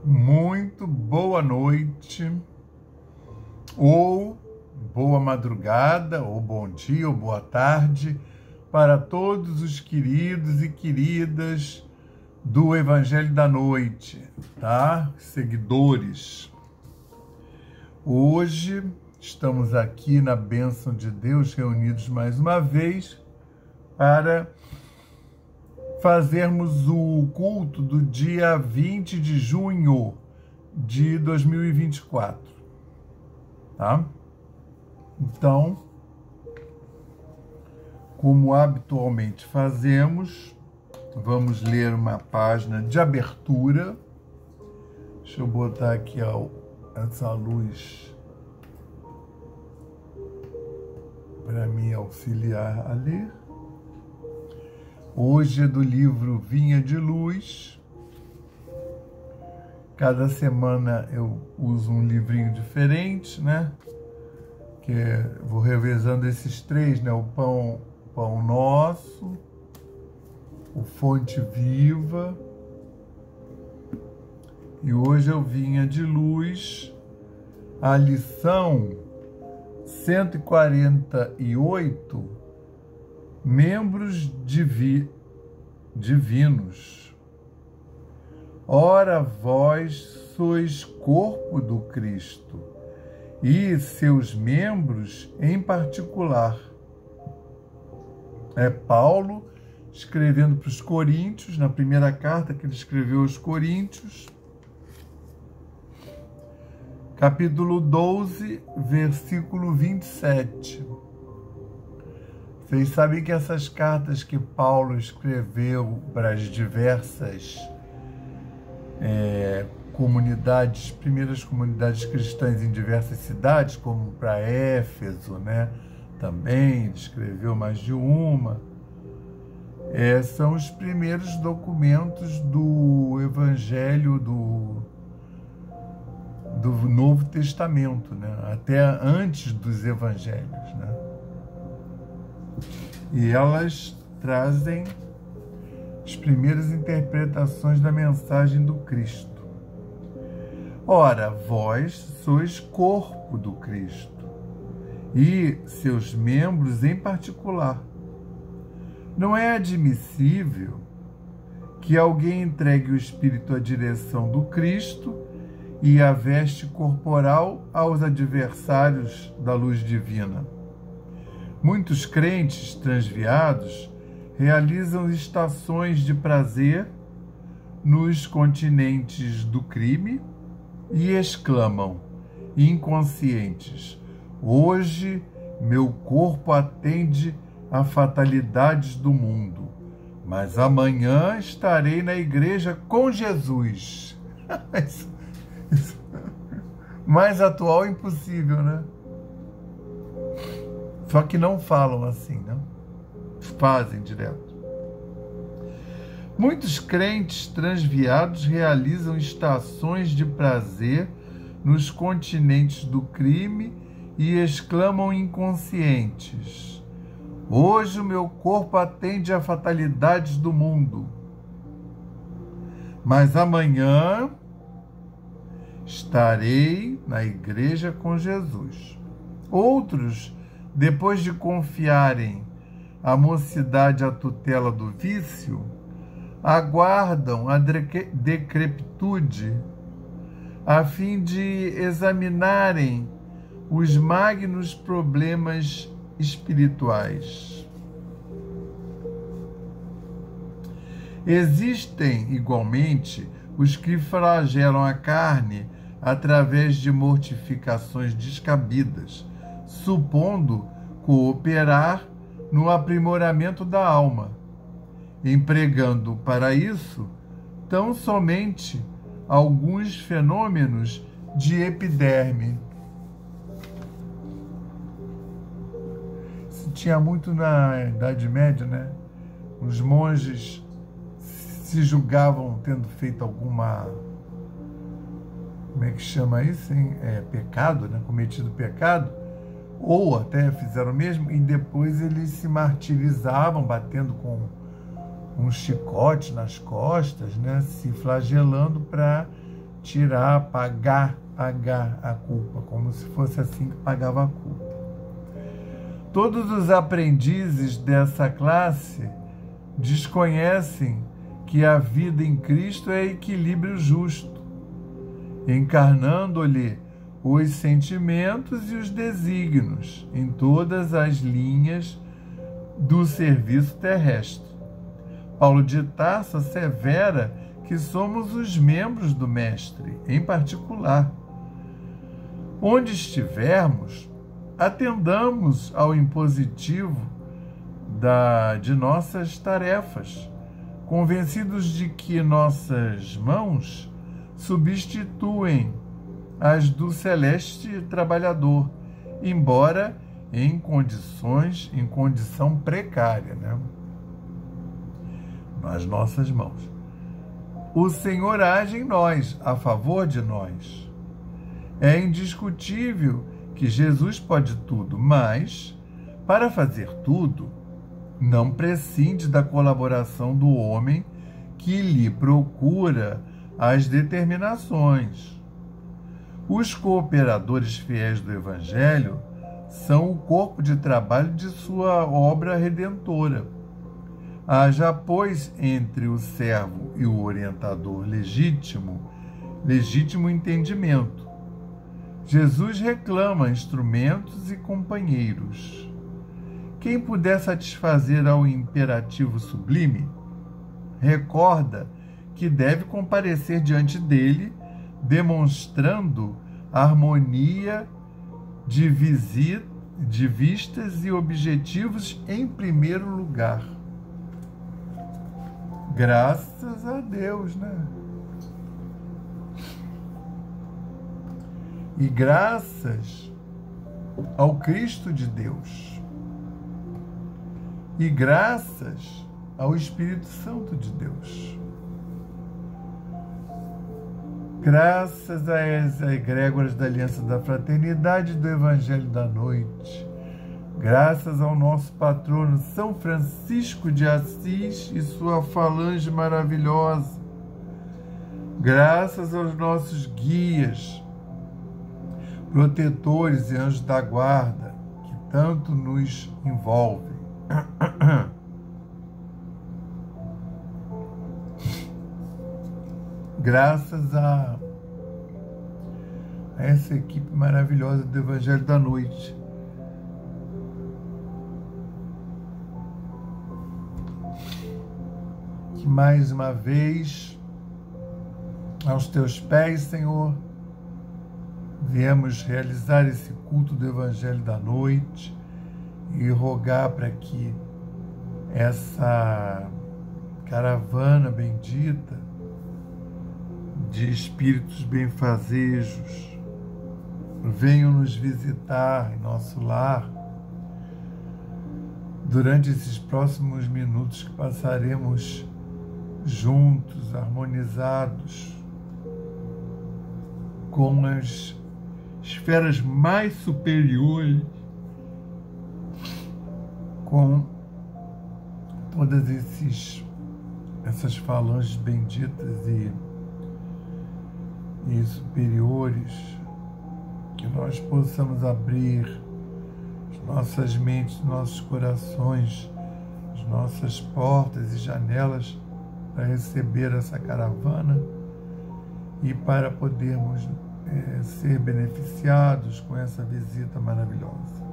Muito boa noite, ou boa madrugada, ou bom dia, ou boa tarde, para todos os queridos e queridas do Evangelho da Noite, tá? Seguidores. Hoje estamos aqui na bênção de Deus, reunidos mais uma vez, para fazermos o culto do dia 20 de junho de 2024, tá? Então, como habitualmente fazemos, vamos ler uma página de abertura. Deixa eu botar aqui essa luz para me auxiliar a ler. Hoje é do livro Vinha de Luz. Cada semana eu uso um livrinho diferente, né? Vou revezando esses três, né? O Pão Nosso, o Fonte Viva, e hoje eu Vinha de Luz, a lição 148, Membros divinos. Ora, vós sois corpo do Cristo, e seus membros em particular. É Paulo escrevendo para os Coríntios, na primeira carta que ele escreveu aos Coríntios, capítulo 12, versículo 27. Vocês sabem que essas cartas que Paulo escreveu para as diversas comunidades, primeiras comunidades cristãs em diversas cidades, como para Éfeso, né? Também ele escreveu mais de uma. São os primeiros documentos do Evangelho do Novo Testamento, né? Até antes dos Evangelhos, né? E elas trazem as primeiras interpretações da mensagem do Cristo. Ora, vós sois corpo do Cristo, e seus membros em particular. Não é admissível que alguém entregue o Espírito à direção do Cristo e a veste corporal aos adversários da luz divina. Muitos crentes transviados realizam estações de prazer nos continentes do crime e exclamam, inconscientes: hoje meu corpo atende a fatalidades do mundo, mas amanhã estarei na igreja com Jesus. Mais atual impossível, né? Só que não falam assim, né? Fazem direto. Muitos crentes transviados realizam estações de prazer nos continentes do crime e exclamam inconscientes: hoje o meu corpo atende a fatalidades do mundo, mas amanhã estarei na igreja com Jesus. Outros, depois de confiarem a mocidade à tutela do vício, aguardam a decrepitude a fim de examinarem os magnos problemas espirituais. Existem, igualmente, os que flagelam a carne através de mortificações descabidas, supondo cooperar no aprimoramento da alma, empregando para isso tão somente alguns fenômenos de epiderme. Isso tinha muito na Idade Média, né? Os monges se julgavam tendo feito alguma, como é que chama isso, hein? Pecado, né? Cometido pecado, ou até fizeram o mesmo, e depois eles se martirizavam, batendo com um chicote nas costas, né? Se flagelando para tirar, pagar a culpa, como se fosse assim que pagava a culpa. Todos os aprendizes dessa classe desconhecem que a vida em Cristo é equilíbrio justo, encarnando-lhe os sentimentos e os desígnios em todas as linhas do serviço terrestre. Paulo de Tarso assevera que somos os membros do Mestre, em particular. Onde estivermos, atendamos ao impositivo de nossas tarefas, convencidos de que nossas mãos substituem as do celeste trabalhador, embora em condição precária, né? Nas nossas mãos. O Senhor age em nós, a favor de nós. É indiscutível que Jesus pode tudo, mas, para fazer tudo, não prescinde da colaboração do homem que lhe procura as determinações. Os cooperadores fiéis do Evangelho são o corpo de trabalho de sua obra redentora. Haja, pois, entre o servo e o orientador legítimo entendimento. Jesus reclama instrumentos e companheiros. Quem puder satisfazer ao imperativo sublime, recorda que deve comparecer diante dele, demonstrando harmonia de vistas e objetivos em primeiro lugar. Graças a Deus, né? E graças ao Cristo de Deus. E graças ao Espírito Santo de Deus. Graças às egrégoras da Aliança da Fraternidade e do Evangelho da Noite. Graças ao nosso patrono São Francisco de Assis e sua falange maravilhosa. Graças aos nossos guias, protetores e anjos da guarda, que tanto nos envolvem. Graças a essa equipe maravilhosa do Evangelho da Noite. Que mais uma vez, aos teus pés, Senhor, viemos realizar esse culto do Evangelho da Noite e rogar para que essa caravana bendita de espíritos benfazejos venham nos visitar em nosso lar durante esses próximos minutos que passaremos juntos, harmonizados com as esferas mais superiores, com todas essas falanges benditas e superiores, que nós possamos abrir as nossas mentes, nossos corações, as nossas portas e janelas para receber essa caravana e para podermos ser beneficiados com essa visita maravilhosa.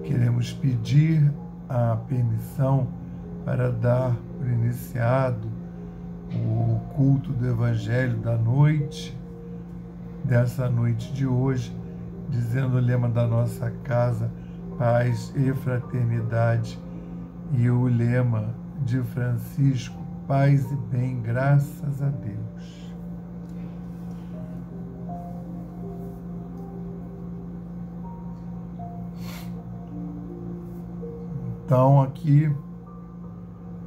Queremos pedir a permissão para dar por iniciado o culto do Evangelho da Noite, dessa noite de hoje, dizendo o lema da nossa casa, paz e fraternidade, e o lema de Francisco, paz e bem, graças a Deus. Então, aqui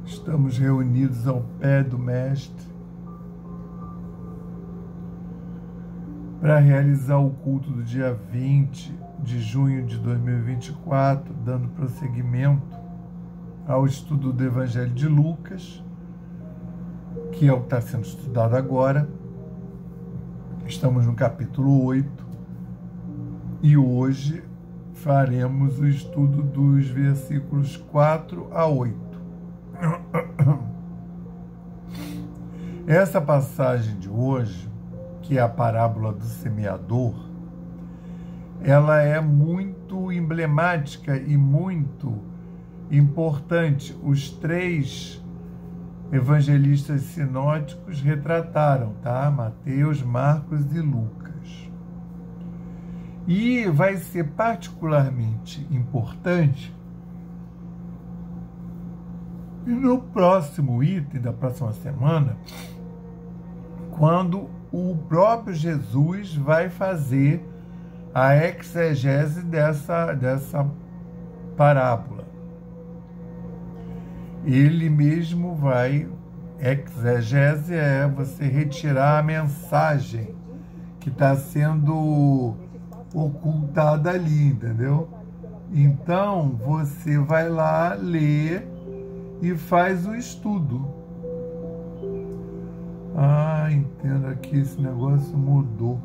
estamos reunidos ao pé do Mestre para realizar o culto do dia 20 de junho de 2024, dando prosseguimento ao estudo do Evangelho de Lucas, que é o que está sendo estudado agora. Estamos no capítulo 8 e hoje faremos o estudo dos versículos 4 a 8. Essa passagem de hoje, que é a parábola do semeador, ela é muito emblemática e muito importante. Os 3 evangelistas sinóticos retrataram, tá? Mateus, Marcos e Lucas. E vai ser particularmente importante no próximo item da próxima semana, quando o próprio Jesus vai fazer a exegese dessa parábola. Ele mesmo vai... Exegese é você retirar a mensagem que está sendo ocultada ali, entendeu? Então, você vai lá ler e faz o estudo. Ah, entendo aqui, esse negócio mudou.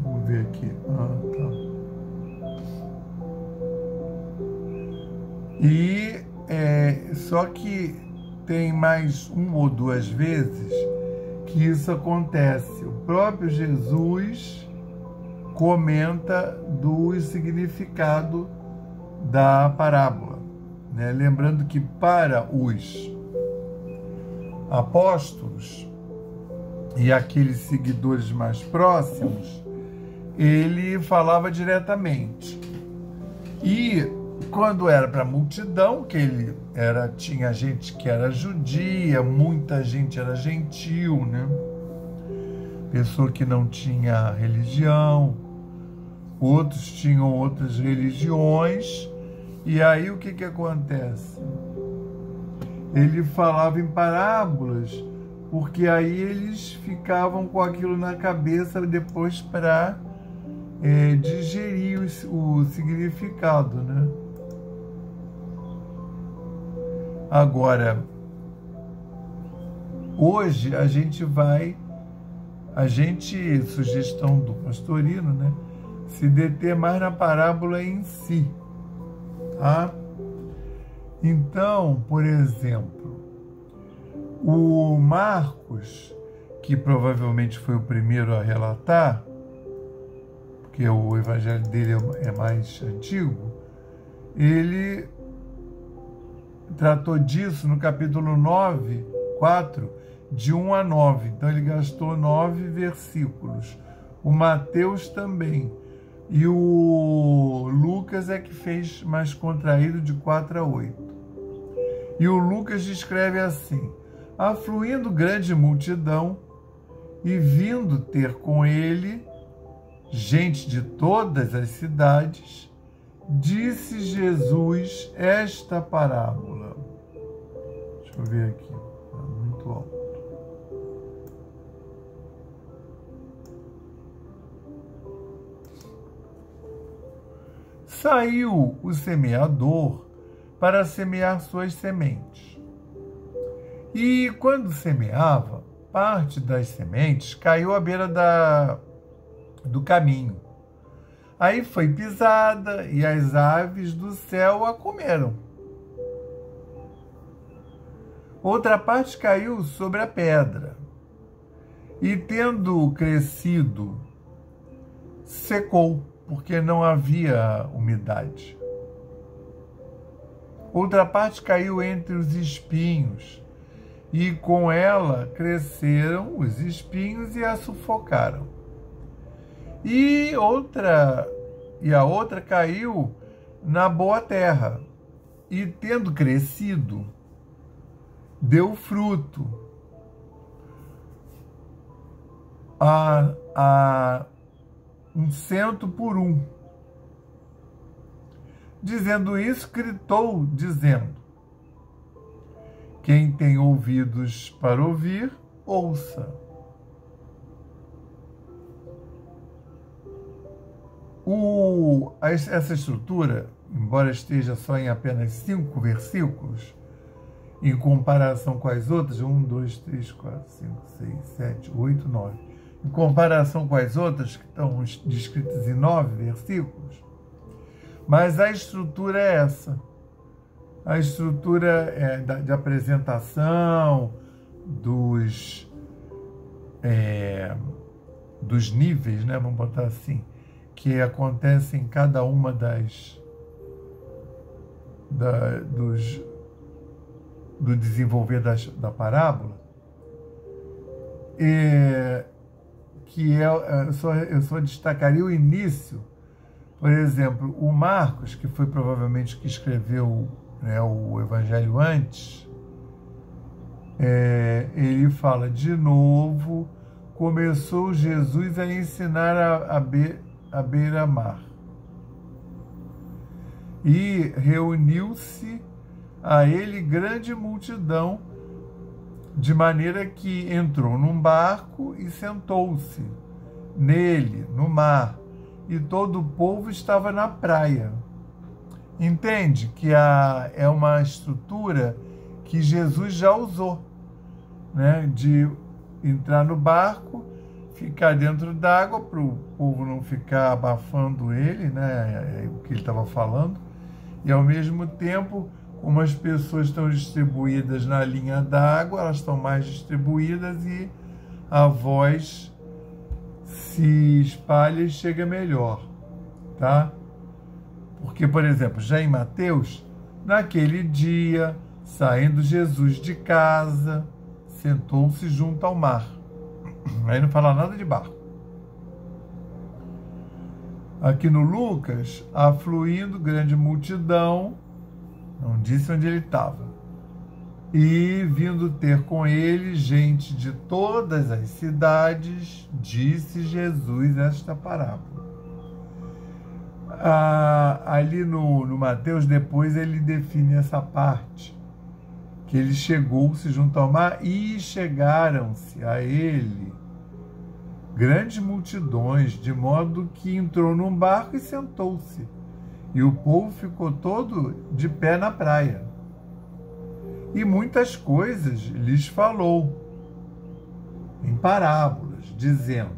Vamos ver aqui. Ah, tá. E só que tem mais 1 ou 2 vezes que isso acontece. O próprio Jesus comenta do significado da parábola, né? Lembrando que para os apóstolos e aqueles seguidores mais próximos, ele falava diretamente. E quando era para a multidão, que tinha gente que era judia, muita gente era gentil, né? Pessoa que não tinha religião, outros tinham outras religiões, e aí o que acontece? Ele falava em parábolas, porque aí eles ficavam com aquilo na cabeça depois para digerir o significado, né? Agora, hoje sugestão do pastorino, né, se deter mais na parábola em si, tá? Então, por exemplo, o Marcos, que provavelmente foi o primeiro a relatar, porque o evangelho dele é mais antigo, ele tratou disso no capítulo 9, 4, de 1 a 9. Então ele gastou 9 versículos. O Mateus também. E o Lucas é que fez mais contraído, de 4 a 8. E o Lucas descreve assim: afluindo grande multidão e vindo ter com ele gente de todas as cidades, disse Jesus esta parábola. Deixa eu ver aqui. Está muito alto. Saiu o semeador para semear suas sementes. E quando semeava, parte das sementes caiu à beira do caminho. Aí foi pisada e as aves do céu a comeram. Outra parte caiu sobre a pedra e, tendo crescido, secou, porque não havia umidade. Outra parte caiu entre os espinhos e com ela cresceram os espinhos e a sufocaram. E a outra caiu na boa terra e, tendo crescido, deu fruto a 100 por 1. Dizendo isso, gritou, dizendo: quem tem ouvidos para ouvir, ouça. Essa estrutura, embora esteja só em apenas 5 versículos, em comparação com as outras, 1, 2, 3, 4, 5, 6, 7, 8, 9, em comparação com as outras, que estão descritas em 9 versículos, mas a estrutura é essa. A estrutura de apresentação dos níveis, né, vamos botar assim, que acontecem em cada uma do desenvolver da parábola, que eu só destacaria o início. Por exemplo, o Marcos, que foi provavelmente que escreveu, né, o Evangelho antes, ele fala, de novo, começou Jesus a ensinar à beira-mar. E reuniu-se a ele grande multidão, de maneira que entrou num barco e sentou-se nele, no mar, e todo o povo estava na praia. Entende que é uma estrutura que Jesus já usou, né? De entrar no barco, ficar dentro d'água, para o povo não ficar abafando ele, né? O que ele estava falando, e ao mesmo tempo, como as pessoas estão distribuídas na linha d'água, elas estão mais distribuídas e a voz se espalha e chega melhor, tá? Porque, por exemplo, já em Mateus, naquele dia, saindo Jesus de casa, sentou-se junto ao mar. Aí não fala nada de barco. Aqui no Lucas, afluindo grande multidão, não disse onde ele estava, e vindo ter com ele gente de todas as cidades, disse Jesus esta parábola. Ali no Mateus, depois ele define essa parte, que ele chegou-se junto ao mar e chegaram-se a ele grandes multidões, de modo que entrou num barco e sentou-se, e o povo ficou todo de pé na praia. E muitas coisas lhes falou em parábolas, dizendo,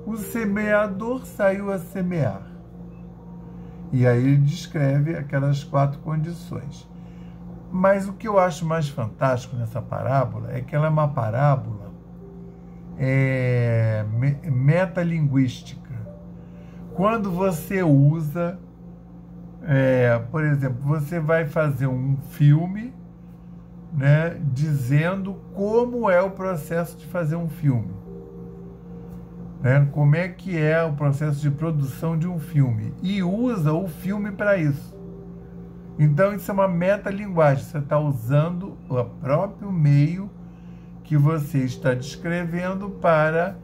o semeador saiu a semear. E aí ele descreve aquelas 4 condições. Mas o que eu acho mais fantástico nessa parábola é que ela é uma parábola metalinguística. Quando você usa, por exemplo, você vai fazer um filme, né, dizendo como é o processo de fazer um filme, né, como é que é o processo de produção de um filme, e usa o filme para isso. Então isso é uma metalinguagem, você está usando o próprio meio que você está descrevendo para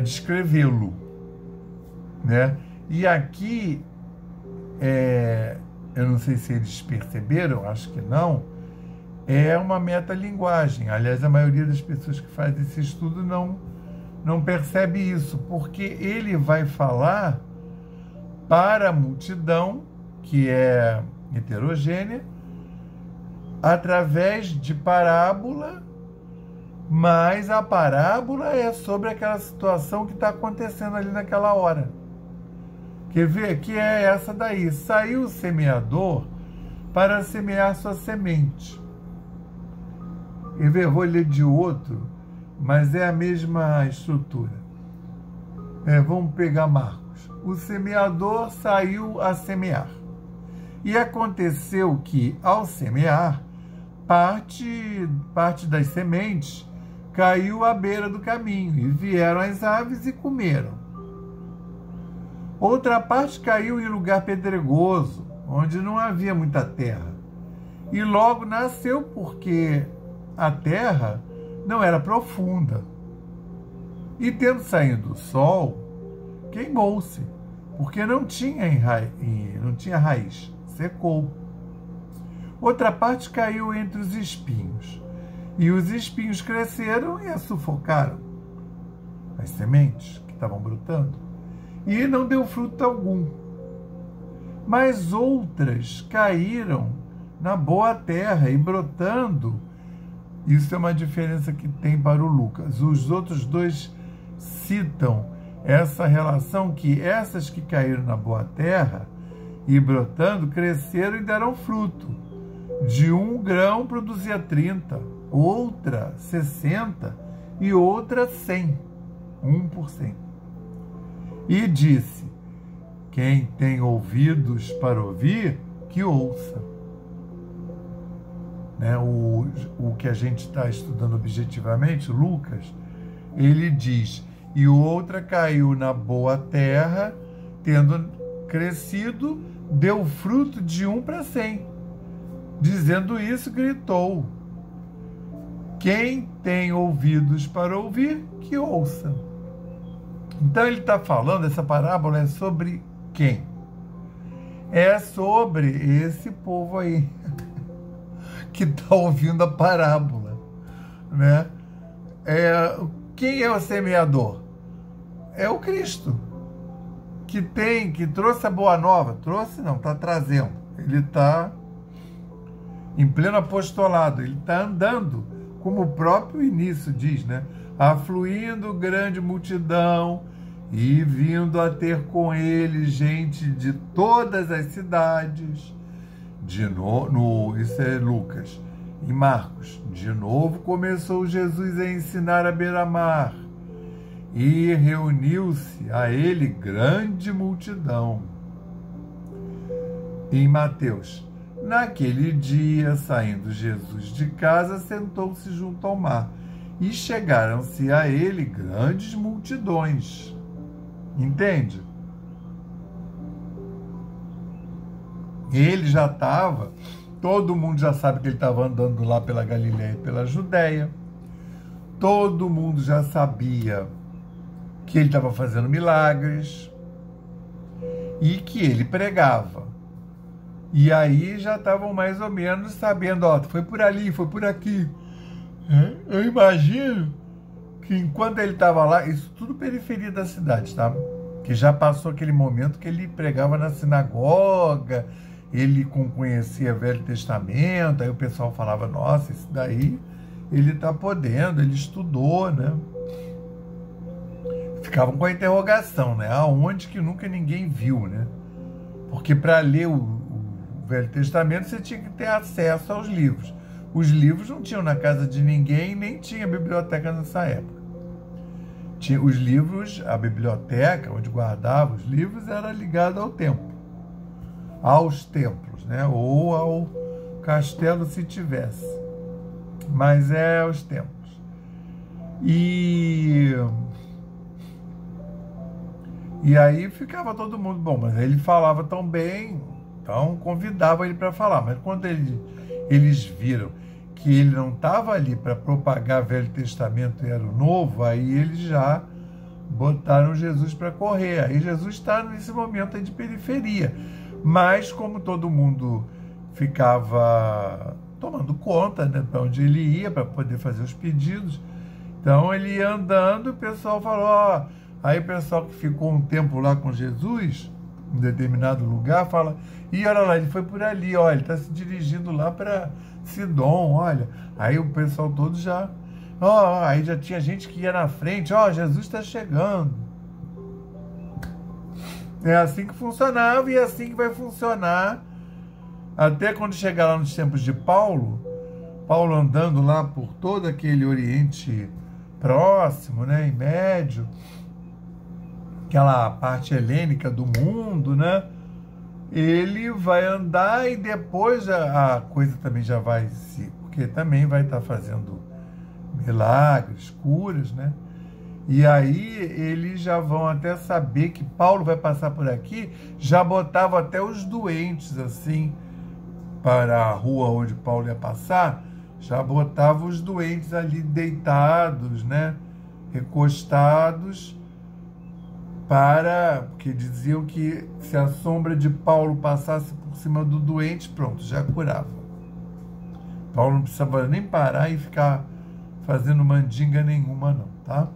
descrevê-lo, né? E aqui, eu não sei se eles perceberam, acho que não, é uma metalinguagem. Aliás, a maioria das pessoas que faz esse estudo não percebe isso, porque ele vai falar para a multidão, que é heterogênea, através de parábola, mas a parábola é sobre aquela situação que está acontecendo ali naquela hora. Quer ver? Que é essa daí. Saiu o semeador para semear sua semente. Quer ver? Vou ler de outro, mas é a mesma estrutura. Vamos pegar Marcos. O semeador saiu a semear. E aconteceu que, ao semear, parte das sementes caiu à beira do caminho, e vieram as aves e comeram. Outra parte caiu em lugar pedregoso, onde não havia muita terra, e logo nasceu, porque a terra não era profunda. E tendo saído o sol, queimou-se, porque não tinha raiz, secou. Outra parte caiu entre os espinhos, e os espinhos cresceram e a sufocaram, as sementes que estavam brotando, e não deu fruto algum. mas outras caíram na boa terra e brotando. Isso é uma diferença que tem para o Lucas. Os outros dois citam essa relação, que essas que caíram na boa terra e brotando, cresceram e deram fruto. De 1 grão produzia 30, outra 60 e outra 100, 1%. E disse: quem tem ouvidos para ouvir, que ouça. Né? O que a gente está estudando objetivamente, Lucas, ele diz: e outra caiu na boa terra, tendo crescido, deu fruto de 1 para 100. Dizendo isso, gritou: quem tem ouvidos para ouvir, que ouça. Então ele está falando, essa parábola é sobre quem? É sobre esse povo aí, que está ouvindo a parábola, né? Quem é o semeador? É o Cristo, que trouxe a boa nova. Trouxe não, está trazendo. Ele está em pleno apostolado, ele está andando, como o próprio início diz, né? Afluindo grande multidão e vindo a ter com ele gente de todas as cidades. Isso é Lucas. Em Marcos, de novo começou Jesus a ensinar à beira-mar e reuniu-se a ele grande multidão. Em Mateus, naquele dia, saindo Jesus de casa, sentou-se junto ao mar e chegaram-se a ele grandes multidões. Entende? Ele já estava, todo mundo já sabe que ele estava andando lá pela Galileia e pela Judéia. Todo mundo já sabia que ele estava fazendo milagres e que ele pregava. E aí já estavam mais ou menos sabendo, ó, foi por ali, foi por aqui. Eu imagino que enquanto ele estava lá, isso tudo periferia da cidade, tá? Que já passou aquele momento que ele pregava na sinagoga, ele conhecia o Velho Testamento, aí o pessoal falava, nossa, isso daí ele está podendo, ele estudou, né? Ficavam com a interrogação, né? Aonde que nunca ninguém viu, né? Porque para ler o Velho Testamento você tinha que ter acesso aos livros. Os livros não tinham na casa de ninguém, nem tinha biblioteca nessa época. Tinha os livros, a biblioteca onde guardava os livros era ligada ao templo, aos templos, né? Ou ao castelo se tivesse, mas é os templos. E aí ficava todo mundo, bom, mas ele falava tão bem, então convidava ele para falar, mas quando eles viram que ele não estava ali para propagar o Velho Testamento e era o Novo, aí eles já botaram Jesus para correr. Aí Jesus está nesse momento aí de periferia. Mas como todo mundo ficava tomando conta, né, para onde ele ia, para poder fazer os pedidos, então ele ia andando e o pessoal falou, ó, aí o pessoal que ficou um tempo lá com Jesus, em determinado lugar, fala, e olha lá, ele foi por ali, olha, ele está se dirigindo lá para Sidom, olha. Aí o pessoal todo já, ó, aí já tinha gente que ia na frente, ó, Jesus está chegando. É assim que funcionava e é assim que vai funcionar até quando chegar lá nos tempos de Paulo andando lá por todo aquele Oriente Próximo, né, e Médio, aquela parte helênica do mundo, né? Ele vai andar e depois a coisa também já vai se... Porque também vai estar fazendo milagres, curas, né? E aí eles já vão até saber que Paulo vai passar por aqui, já botava até os doentes, assim, para a rua onde Paulo ia passar, já botava os doentes ali deitados, né? Recostados, porque diziam que se a sombra de Paulo passasse por cima do doente, pronto, já curava. Paulo não precisava nem parar e ficar fazendo mandinga nenhuma, não, tá?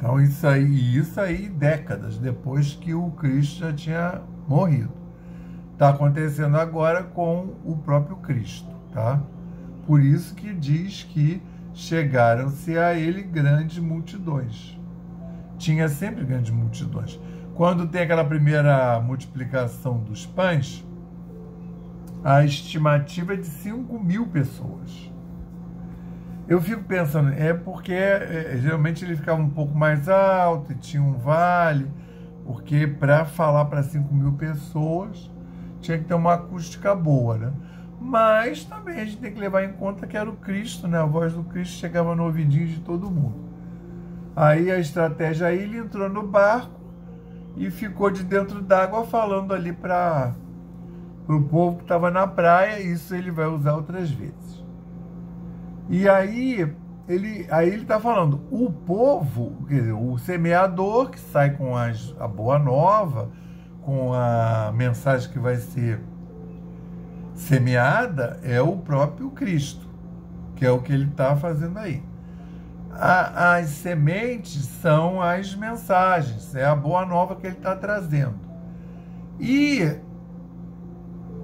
Então isso aí décadas depois que o Cristo já tinha morrido. Está acontecendo agora com o próprio Cristo, tá? Por isso que diz que chegaram-se a ele grandes multidões. Tinha sempre grandes multidões. Quando tem aquela primeira multiplicação dos pães, a estimativa é de 5.000 pessoas. Eu fico pensando, porque geralmente ele ficava um pouco mais alto e tinha um vale, porque para falar para 5.000 pessoas tinha que ter uma acústica boa, né? Mas também a gente tem que levar em conta que era o Cristo, né? A voz do Cristo chegava no ouvidinho de todo mundo. Aí a estratégia aí, ele entrou no barco e ficou de dentro d'água falando ali para o povo que estava na praia. Isso ele vai usar outras vezes. E aí ele está falando, o povo, quer dizer, o semeador que sai com a boa nova, com a mensagem que vai ser semeada, é o próprio Cristo, que é o que ele está fazendo aí. As sementes são as mensagens, é a boa nova que ele está trazendo. E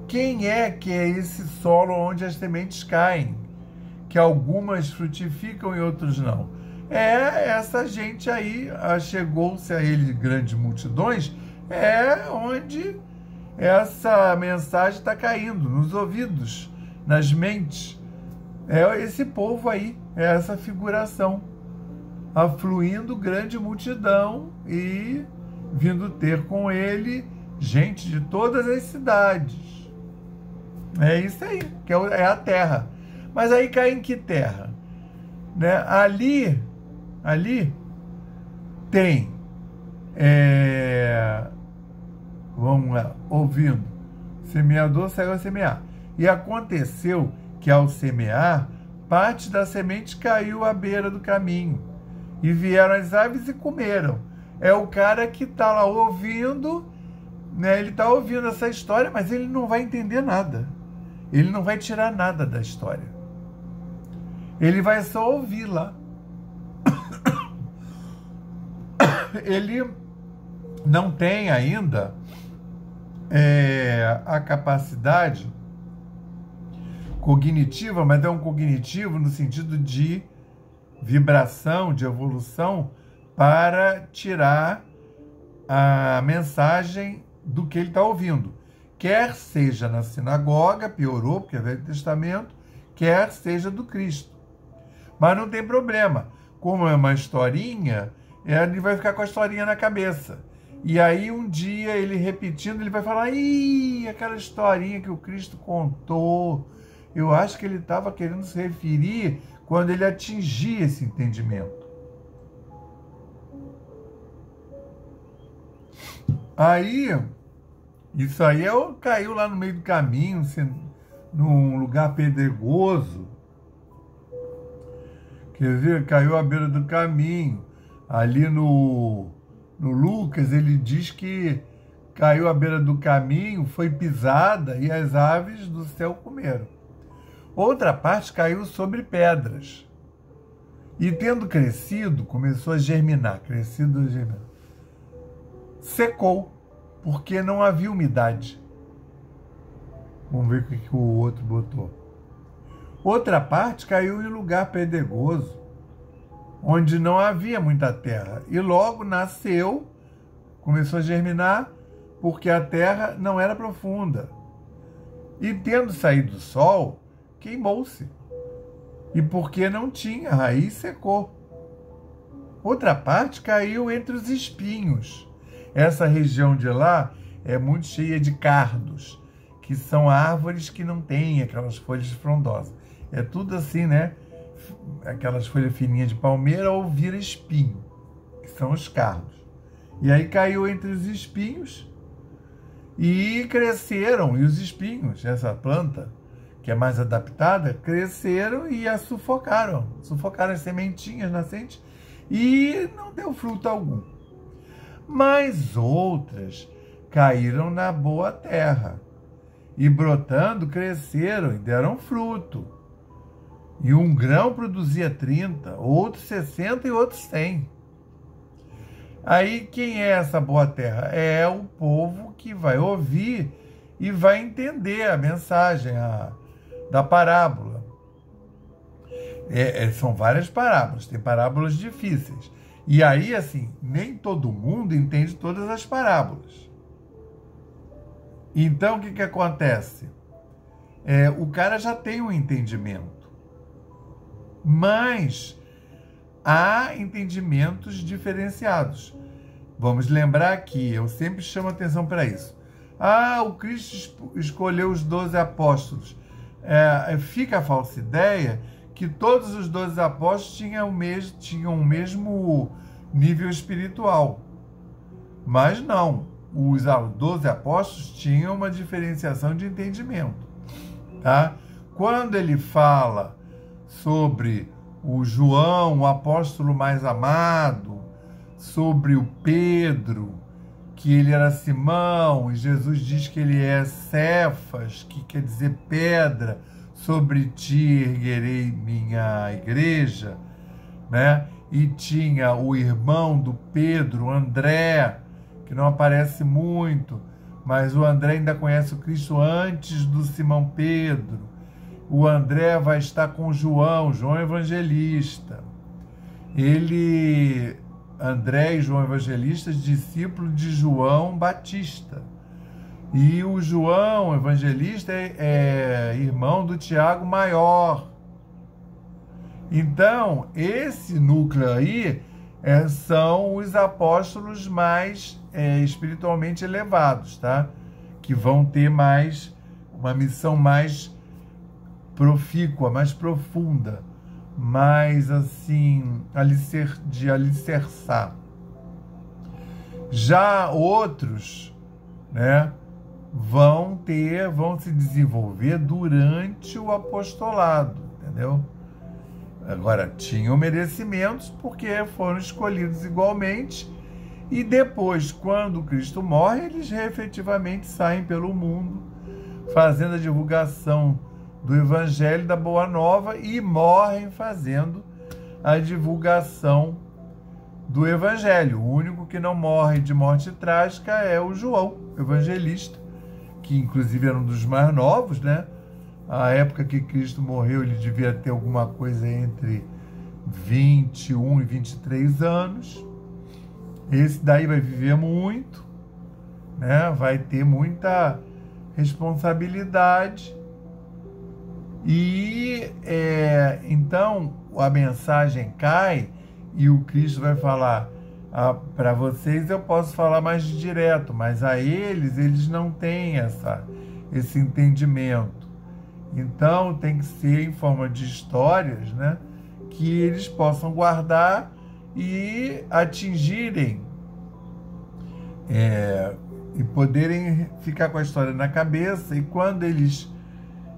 quem é que é esse solo onde as sementes caem? Que algumas frutificam e outros não. É essa gente aí, chegou-se a ele grandes multidões, é onde essa mensagem está caindo, nos ouvidos, nas mentes. É esse povo aí, é essa figuração, afluindo grande multidão e vindo ter com ele gente de todas as cidades. É isso aí, que é a terra. Mas aí cai em que terra? Né? Ali tem, vamos lá, ouvindo, semeador saiu a semear. E aconteceu que ao semear, parte da semente caiu à beira do caminho. E vieram as aves e comeram. É o cara que está lá ouvindo, né? Ele está ouvindo essa história, mas ele não vai entender nada. Ele não vai tirar nada da história. Ele vai só ouvir lá. Ele não tem ainda a capacidade cognitiva, mas é um cognitivo no sentido de vibração, de evolução, para tirar a mensagem do que ele está ouvindo. Quer seja na sinagoga, piorou, porque é Velho Testamento, quer seja do Cristo. Mas não tem problema. Como é uma historinha, ele vai ficar com a historinha na cabeça. E aí um dia ele repetindo, ele vai falar, ih, aquela historinha que o Cristo contou. Eu acho que ele estava querendo se referir quando ele atingir esse entendimento. Aí, isso aí caiu lá no meio do caminho, num lugar pedregoso. Quer ver? Caiu à beira do caminho. Ali no Lucas, ele diz que caiu à beira do caminho, foi pisada e as aves do céu comeram. Outra parte caiu sobre pedras. E tendo crescido, começou a germinar. Secou, porque não havia umidade. Vamos ver o que o outro botou. Outra parte caiu em lugar pedregoso, onde não havia muita terra. E logo nasceu, começou a germinar, porque a terra não era profunda. E tendo saído do sol, queimou-se. E porque não tinha raiz, secou. Outra parte caiu entre os espinhos. Essa região de lá é muito cheia de cardos, que são árvores que não têm aquelas folhas frondosas. É tudo assim, né? Aquelas folhas fininhas de palmeira ou vira espinho, que são os cardos. E aí caiu entre os espinhos e cresceram. E os espinhos, essa planta, que é mais adaptada, cresceram e a sufocaram. Sufocaram as sementinhas nascentes e não deu fruto algum. Mas outras caíram na boa terra e brotando cresceram e deram fruto. E um grão produzia 30, outro 60 e outro 100. Aí, quem é essa boa terra? É o povo que vai ouvir e vai entender a mensagem da parábola. São várias parábolas, tem parábolas difíceis. E aí, assim, nem todo mundo entende todas as parábolas. Então, o que acontece? O cara já tem um entendimento, mas há entendimentos diferenciados. Vamos lembrar que eu sempre chamo atenção para isso. O Cristo escolheu os 12 apóstolos. Fica a falsa ideia que todos os 12 apóstolos tinham o mesmo nível espiritual. Mas não. Os 12 apóstolos tinham uma diferenciação de entendimento. Tá? Quando ele fala sobre o João, o apóstolo mais amado, sobre o Pedro, que ele era Simão, e Jesus diz que ele é Cefas, que quer dizer pedra, sobre ti erguerei minha igreja, né? E tinha o irmão do Pedro, André, que não aparece muito, mas o André ainda conhece o Cristo antes do Simão Pedro. O André vai estar com João Evangelista. André e João Evangelista, discípulo de João Batista. E o João Evangelista é irmão do Tiago Maior. Então, esse núcleo aí são os apóstolos mais espiritualmente elevados, tá? Que vão ter uma missão mais profícua, mais profunda, mais assim, de alicerçar. Já outros, né, vão se desenvolver durante o apostolado, entendeu? Agora, tinham merecimentos porque foram escolhidos igualmente, e depois, quando Cristo morre, eles efetivamente saem pelo mundo, fazendo a divulgação do Evangelho da Boa Nova, e morrem fazendo a divulgação do Evangelho. O único que não morre de morte trágica é o João Evangelista, que inclusive era um dos mais novos, né? A época que Cristo morreu, ele devia ter alguma coisa entre 21 e 23 anos. Esse daí vai viver muito, né? Vai ter muita responsabilidade. E então a mensagem cai e o Cristo vai falar: para vocês eu posso falar mais direto, mas a eles não têm esse entendimento. Então tem que ser em forma de histórias, né, que eles possam guardar e atingirem e poderem ficar com a história na cabeça, e quando eles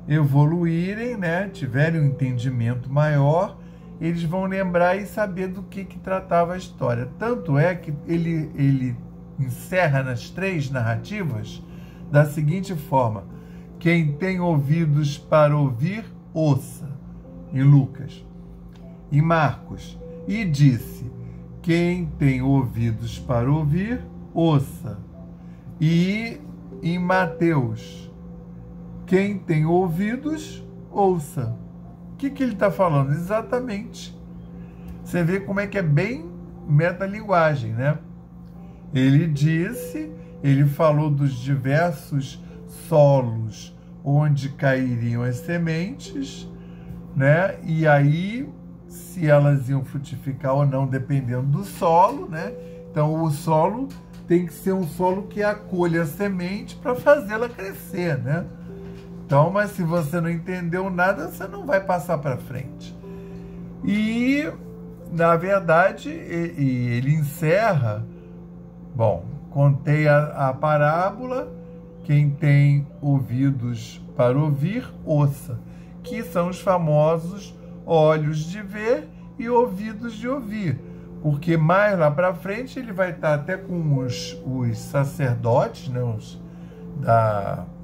evoluírem, né, tiverem um entendimento maior, eles vão lembrar e saber do que tratava a história. Tanto é que ele encerra nas 3 narrativas da seguinte forma: quem tem ouvidos para ouvir, ouça, em Lucas. Em Marcos, e disse: quem tem ouvidos para ouvir, ouça. E em Mateus, quem tem ouvidos, ouça. O que ele está falando? Exatamente. Você vê como é que é bem metalinguagem, né? Ele falou dos diversos solos onde cairiam as sementes, né? E aí, se elas iam frutificar ou não, dependendo do solo, né? Então, o solo tem que ser um solo que acolha a semente para fazê-la crescer, né? Então, mas se você não entendeu nada, você não vai passar para frente. E, na verdade, ele encerra, bom, contei a parábola, quem tem ouvidos para ouvir, ouça, que são os famosos olhos de ver e ouvidos de ouvir, porque mais lá para frente ele vai estar até com os sacerdotes, né,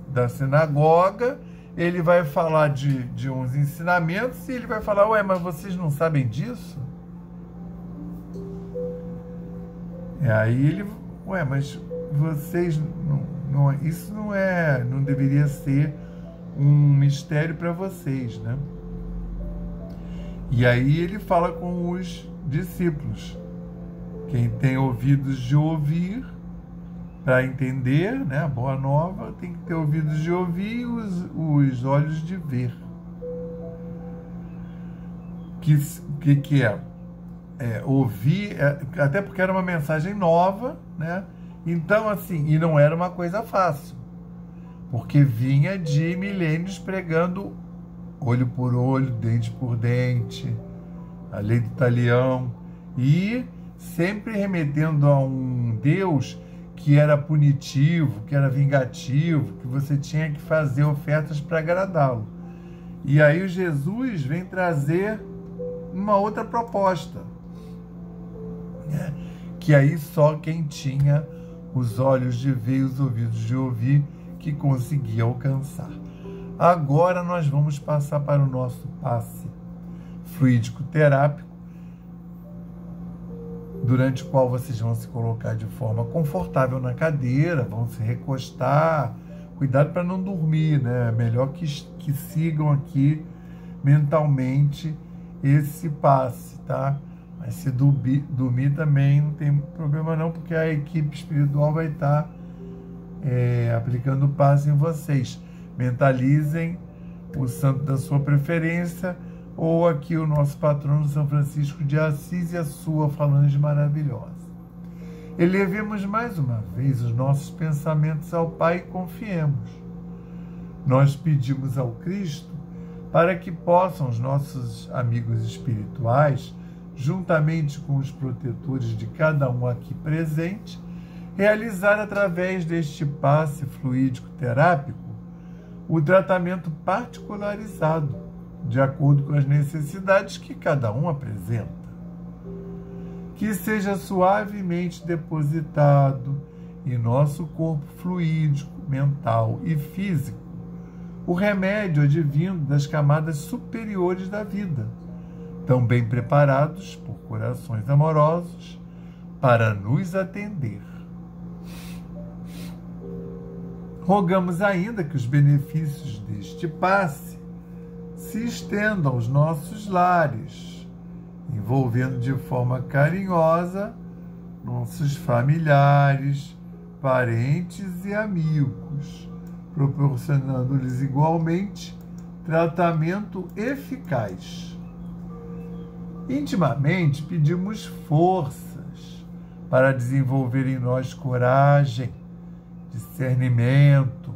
da sinagoga, ele vai falar de uns ensinamentos e ele vai falar: ué, mas vocês não sabem disso? E aí ele, mas vocês isso não deveria ser um mistério para vocês, né? E aí ele fala com os discípulos: quem tem ouvidos de ouvir para entender, né, a boa nova, tem que ter ouvidos de ouvir e os olhos de ver. Que é ouvir, até porque era uma mensagem nova, né? Então, assim, e não era uma coisa fácil, porque vinha de milênios pregando olho por olho, dente por dente, a lei do talião, e sempre remetendo a um Deus que era punitivo, que era vingativo, que você tinha que fazer ofertas para agradá-lo. E aí o Jesus vem trazer uma outra proposta, né? Que aí só quem tinha os olhos de ver e os ouvidos de ouvir que conseguia alcançar. Agora nós vamos passar para o nosso passe fluídico terápico, durante o qual vocês vão se colocar de forma confortável na cadeira, vão se recostar, cuidado para não dormir, né? Melhor que sigam aqui mentalmente esse passe, tá? Mas se dormir também não tem problema não, porque a equipe espiritual vai estar aplicando o passe em vocês. Mentalizem o santo da sua preferência, ou aqui o nosso patrono São Francisco de Assis e a sua falange maravilhosa. Elevemos mais uma vez os nossos pensamentos ao Pai e confiemos. Nós pedimos ao Cristo para que possam os nossos amigos espirituais, juntamente com os protetores de cada um aqui presente, realizar através deste passe fluídico terápico o tratamento particularizado, de acordo com as necessidades que cada um apresenta. Que seja suavemente depositado em nosso corpo fluídico, mental e físico o remédio advindo das camadas superiores da vida, tão bem preparados por corações amorosos para nos atender. Rogamos ainda que os benefícios deste passe se estendam aos nossos lares, envolvendo de forma carinhosa nossos familiares, parentes e amigos, proporcionando-lhes igualmente tratamento eficaz. Intimamente pedimos forças para desenvolver em nós coragem, discernimento,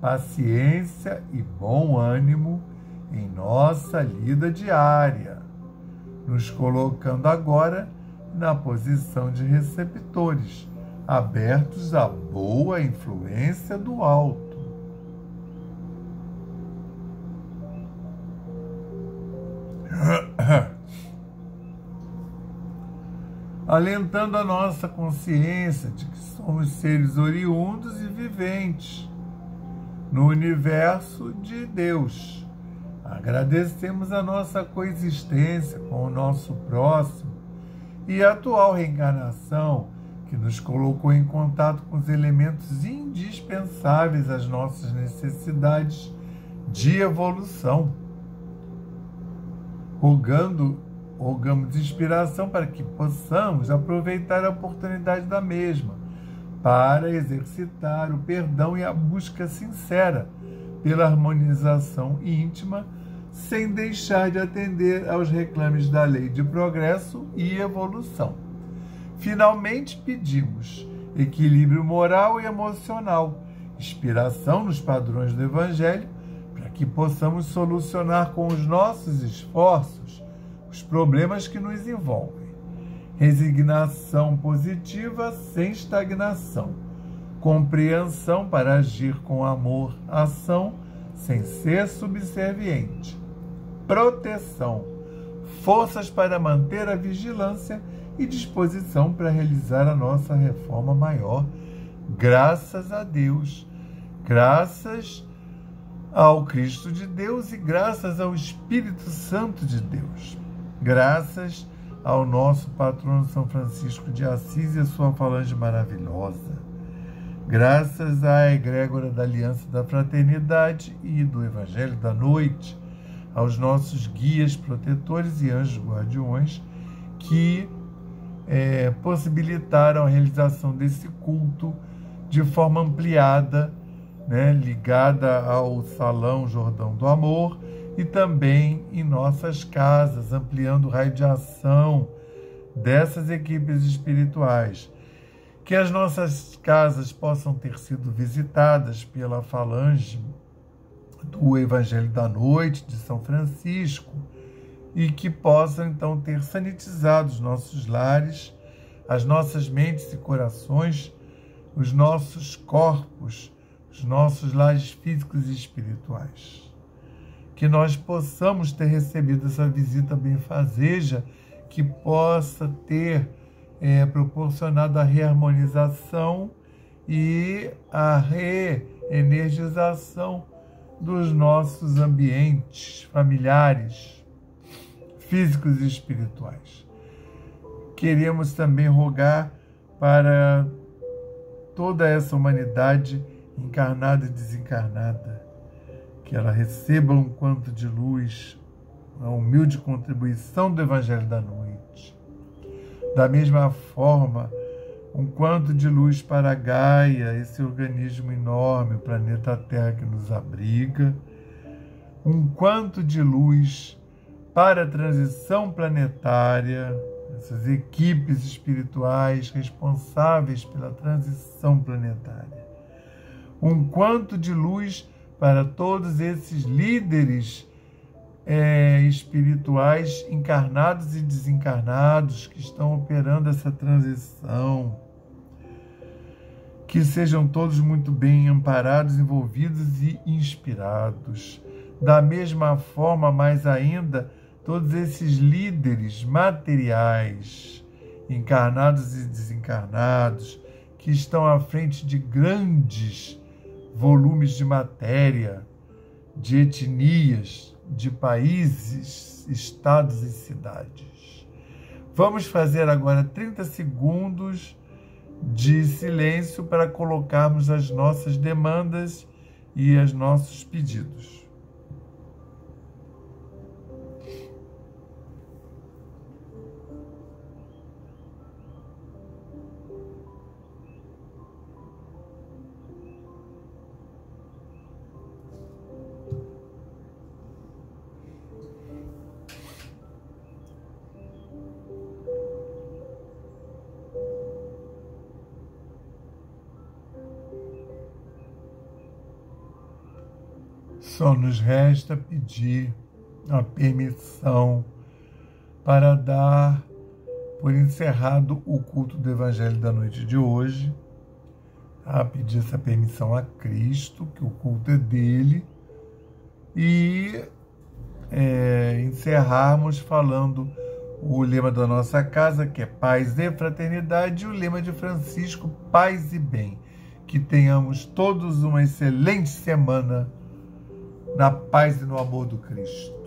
paciência e bom ânimo em nossa lida diária, nos colocando agora na posição de receptores, abertos à boa influência do alto. Alentando a nossa consciência de que somos seres oriundos e viventes no universo de Deus. Agradecemos a nossa coexistência com o nosso próximo e a atual reencarnação que nos colocou em contato com os elementos indispensáveis às nossas necessidades de evolução. Rogamos inspiração para que possamos aproveitar a oportunidade da mesma para exercitar o perdão e a busca sincera pela harmonização íntima, sem deixar de atender aos reclames da lei de progresso e evolução. Finalmente, pedimos equilíbrio moral e emocional, inspiração nos padrões do Evangelho, para que possamos solucionar com os nossos esforços os problemas que nos envolvem. Resignação positiva sem estagnação. Compreensão para agir com amor, ação sem ser subserviente. Proteção. Forças para manter a vigilância e disposição para realizar a nossa reforma maior. Graças a Deus. Graças ao Cristo de Deus e graças ao Espírito Santo de Deus. Graças ao nosso patrono São Francisco de Assis e a sua falange maravilhosa. Graças à egrégora da Aliança da Fraternidade e do Evangelho da Noite, aos nossos guias, protetores e anjos guardiões que possibilitaram a realização desse culto de forma ampliada, ligada ao Salão Jordão do Amor e também em nossas casas, ampliando o raio de ação dessas equipes espirituais. Que as nossas casas possam ter sido visitadas pela falange do Evangelho da Noite de São Francisco e que possam, então, ter sanitizado os nossos lares, as nossas mentes e corações, os nossos corpos, os nossos lares físicos e espirituais. Que nós possamos ter recebido essa visita benfazeja que possa ter proporcionado a reharmonização e a reenergização dos nossos ambientes familiares, físicos e espirituais. Queremos também rogar para toda essa humanidade encarnada e desencarnada, que ela receba um quanto de luz, a humilde contribuição do Evangelho da Noite. Da mesma forma, um quanto de luz para a Gaia, esse organismo enorme, o planeta Terra que nos abriga, um quanto de luz para a transição planetária, essas equipes espirituais responsáveis pela transição planetária, um quanto de luz para todos esses líderes espirituais encarnados e desencarnados que estão operando essa transição. Que sejam todos muito bem amparados, envolvidos e inspirados. Da mesma forma, mais ainda, todos esses líderes materiais, encarnados e desencarnados, que estão à frente de grandes volumes de matéria, de etnias, de países, estados e cidades. Vamos fazer agora 30 segundos de silêncio para colocarmos as nossas demandas e os nossos pedidos. Só nos resta pedir a permissão para dar por encerrado o culto do Evangelho da Noite de hoje. Pedir essa permissão a Cristo, que o culto é dele, e encerrarmos falando o lema da nossa casa, que é paz e fraternidade, e o lema de Francisco, paz e bem. Que tenhamos todos uma excelente semana na paz e no amor do Cristo.